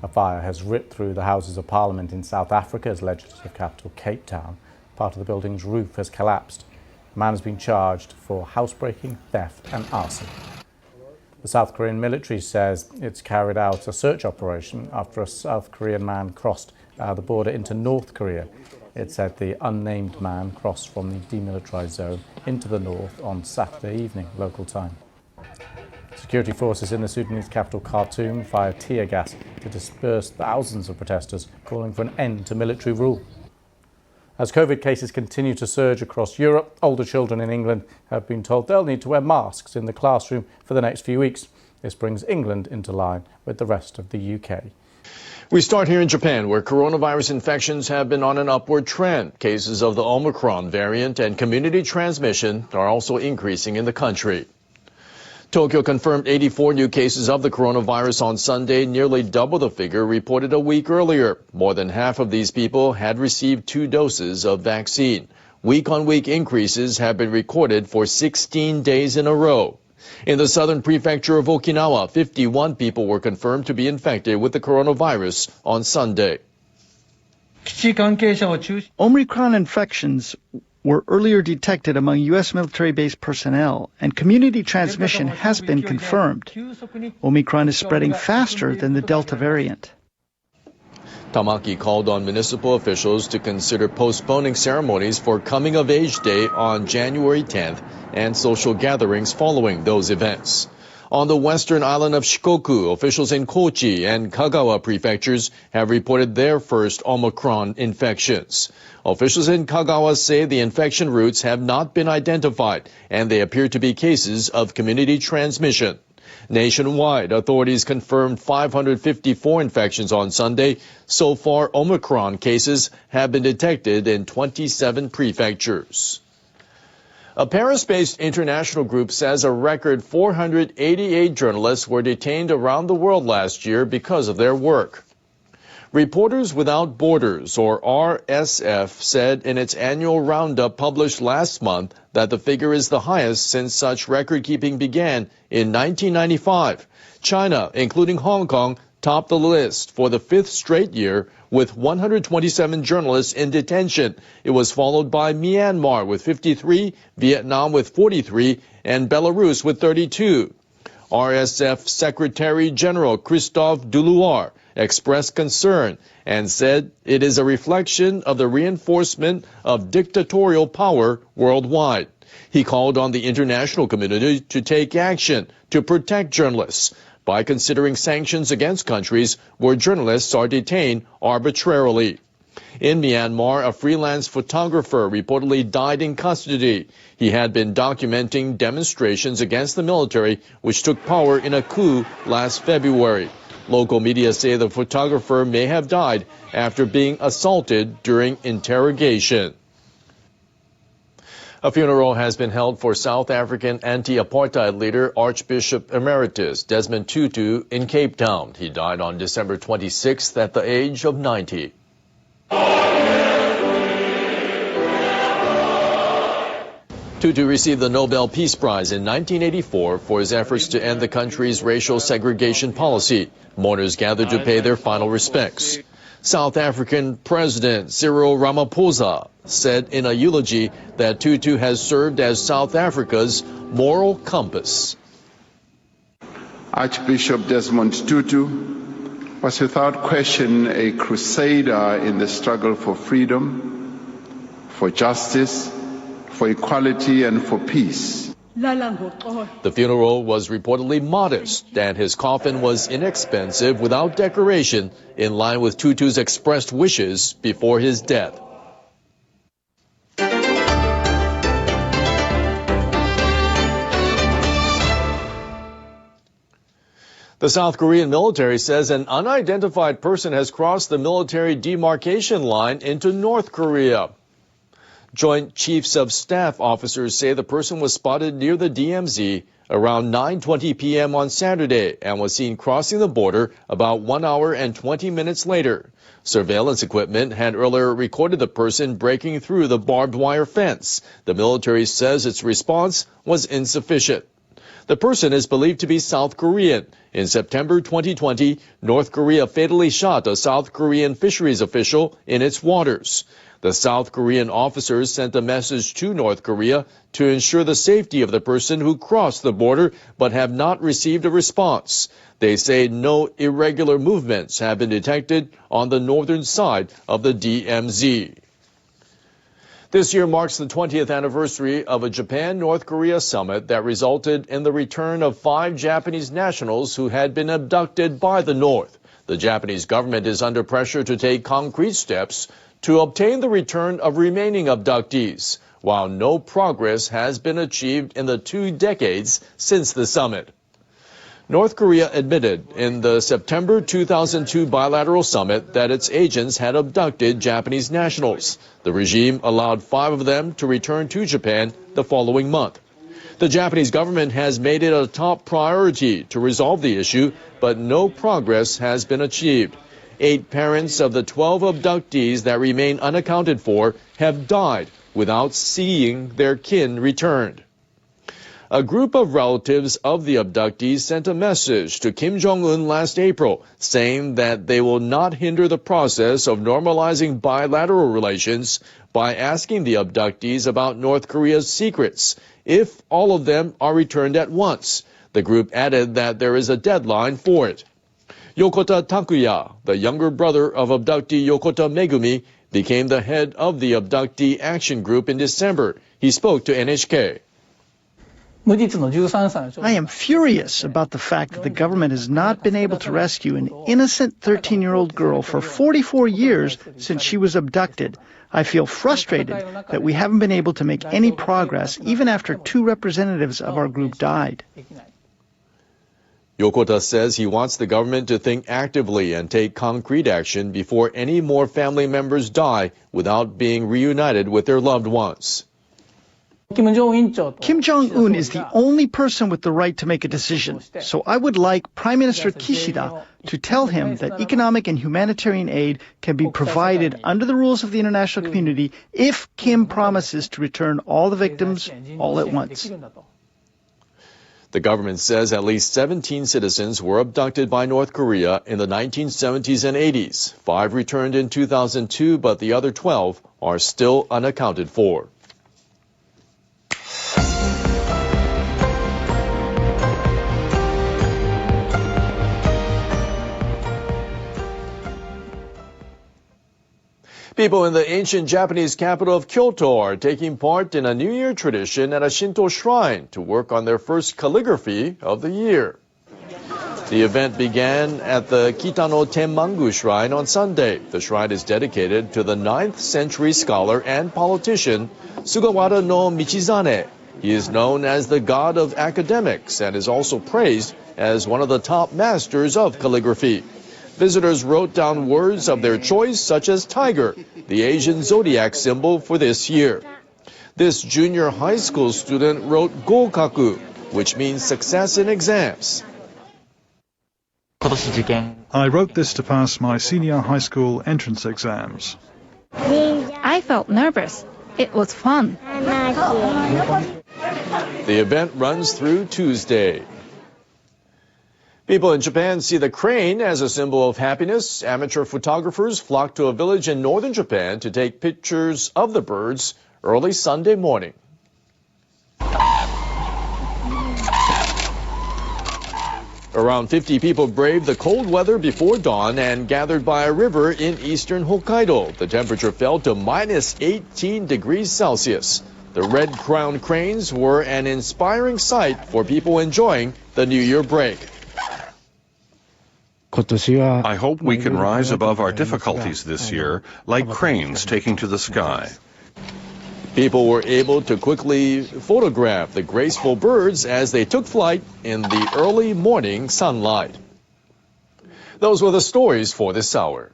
A fire has ripped through the Houses of Parliament in South Africa's legislative capital, Cape Town. Part of the building's roof has collapsed. A man has been charged for housebreaking, theft and arson. The South Korean military says it's carried out a search operation after a South Korean man crossed the border into North Korea. It said the unnamed man crossed from the demilitarized zone into the north on Saturday evening, local time. Security forces in the Sudanese capital, Khartoum, fired tear gas to disperse thousands of protesters calling for an end to military rule. As COVID cases continue to surge across Europe, older children in England have been told they'll need to wear masks in the classroom for the next few weeks. This brings England into line with the rest of the UK. We start here in Japan, where coronavirus infections have been on an upward trend. Cases of the Omicron variant and community transmission are also increasing in the country. Tokyo confirmed 84 new cases of the coronavirus on Sunday, nearly double the figure reported a week earlier. More than half of these people had received 2 doses of vaccine. Week-on-week increases have been recorded for 16 days in a row. In the southern prefecture of Okinawa, 51 people were confirmed to be infected with the coronavirus on Sunday. Omicron infections were earlier detected among U.S. military-based personnel, and community transmission has been confirmed. Omicron is spreading faster than the Delta variant. Tamaki called on municipal officials to consider postponing ceremonies for Coming of Age Day on January 10th and social gatherings following those events. On the western island of Shikoku, officials in Kochi and Kagawa prefectures have reported their first Omicron infections. Officials in Kagawa say the infection routes have not been identified, and they appear to be cases of community transmission. Nationwide, authorities confirmed 554 infections on Sunday. So far, Omicron cases have been detected in 27 prefectures. A Paris-based international group says a record 488 journalists were detained around the world last year because of their work. Reporters Without Borders, or RSF, said in its annual roundup published last month that the figure is the highest since such record-keeping began in 1995. China, including Hong Kong, topped the list for the 5th straight year with 127 journalists in detention. It was followed by Myanmar with 53, Vietnam with 43, and Belarus with 32. RSF Secretary General Christophe Deloire expressed concern and said it is a reflection of the reinforcement of dictatorial power worldwide. He called on the international community to take action to protect journalists by considering sanctions against countries where journalists are detained arbitrarily. In Myanmar, a freelance photographer reportedly died in custody. He had been documenting demonstrations against the military, which took power in a coup last February. Local media say the photographer may have died after being assaulted during interrogation. A funeral has been held for South African anti-apartheid leader Archbishop Emeritus Desmond Tutu in Cape Town. He died on December 26th at the age of 90. Tutu received the Nobel Peace Prize in 1984 for his efforts to end the country's racial segregation policy. Mourners gathered to pay their final respects. South African President Cyril Ramaphosa said in a eulogy that Tutu has served as South Africa's moral compass. Archbishop Desmond Tutu was without question a crusader in the struggle for freedom, for justice, for equality, and for peace. The funeral was reportedly modest, and his coffin was inexpensive without decoration, in line with Tutu's expressed wishes before his death. The South Korean military says an unidentified person has crossed the military demarcation line into North Korea. Joint Chiefs of Staff officers say the person was spotted near the DMZ around 9:20 p.m. on Saturday and was seen crossing the border about 1 hour and 20 minutes later. Surveillance equipment had earlier recorded the person breaking through the barbed wire fence. The military says its response was insufficient. The person is believed to be South Korean. In September 2020, North Korea fatally shot a South Korean fisheries official in its waters. The South Korean officers sent a message to North Korea to ensure the safety of the person who crossed the border but have not received a response. They say no irregular movements have been detected on the northern side of the DMZ. This year marks the 20th anniversary of a Japan-North Korea summit that resulted in the return of 5 Japanese nationals who had been abducted by the North. The Japanese government is under pressure to take concrete steps to obtain the return of remaining abductees, while no progress has been achieved in the 2 decades since the summit. North Korea admitted in the September 2002 bilateral summit that its agents had abducted Japanese nationals. The regime allowed 5 of them to return to Japan the following month. The Japanese government has made it a top priority to resolve the issue, but no progress has been achieved. 8 parents of the 12 abductees that remain unaccounted for have died without seeing their kin returned. A group of relatives of the abductees sent a message to Kim Jong-un last April saying that they will not hinder the process of normalizing bilateral relations by asking the abductees about North Korea's secrets if all of them are returned at once. The group added that there is a deadline for it. Yokota Takuya, the younger brother of abductee Yokota Megumi, became the head of the abductee action group in December. He spoke to NHK. I am furious about the fact that the government has not been able to rescue an innocent 13-year-old girl for 44 years since she was abducted. I feel frustrated that we haven't been able to make any progress even after 2 representatives of our group died. Yokota says he wants the government to think actively and take concrete action before any more family members die without being reunited with their loved ones. Kim Jong-un is the only person with the right to make a decision, so I would like Prime Minister Kishida to tell him that economic and humanitarian aid can be provided under the rules of the international community if Kim promises to return all the victims all at once. The government says at least 17 citizens were abducted by North Korea in the 1970s and 80s. 5 returned in 2002, but the other 12 are still unaccounted for. People in the ancient Japanese capital of Kyoto are taking part in a New Year tradition at a Shinto shrine to work on their first calligraphy of the year. The event began at the Kitano Tenmangu Shrine on Sunday. The shrine is dedicated to the 9th century scholar and politician Sugawara no Michizane. He is known as the god of academics and is also praised as one of the top masters of calligraphy. Visitors wrote down words of their choice, such as tiger, the Asian zodiac symbol for this year. This junior high school student wrote gokaku, which means success in exams. I wrote this to pass my senior high school entrance exams. I felt nervous. It was fun. The event runs through Tuesday. People in Japan see the crane as a symbol of happiness. Amateur photographers flock to a village in northern Japan to take pictures of the birds early Sunday morning. Around 50 people braved the cold weather before dawn and gathered by a river in eastern Hokkaido. The temperature fell to minus 18 degrees Celsius. The red-crowned cranes were an inspiring sight for people enjoying the New Year break. I hope we can rise above our difficulties this year, like cranes taking to the sky. People were able to quickly photograph the graceful birds as they took flight in the early morning sunlight. Those were the stories for this hour.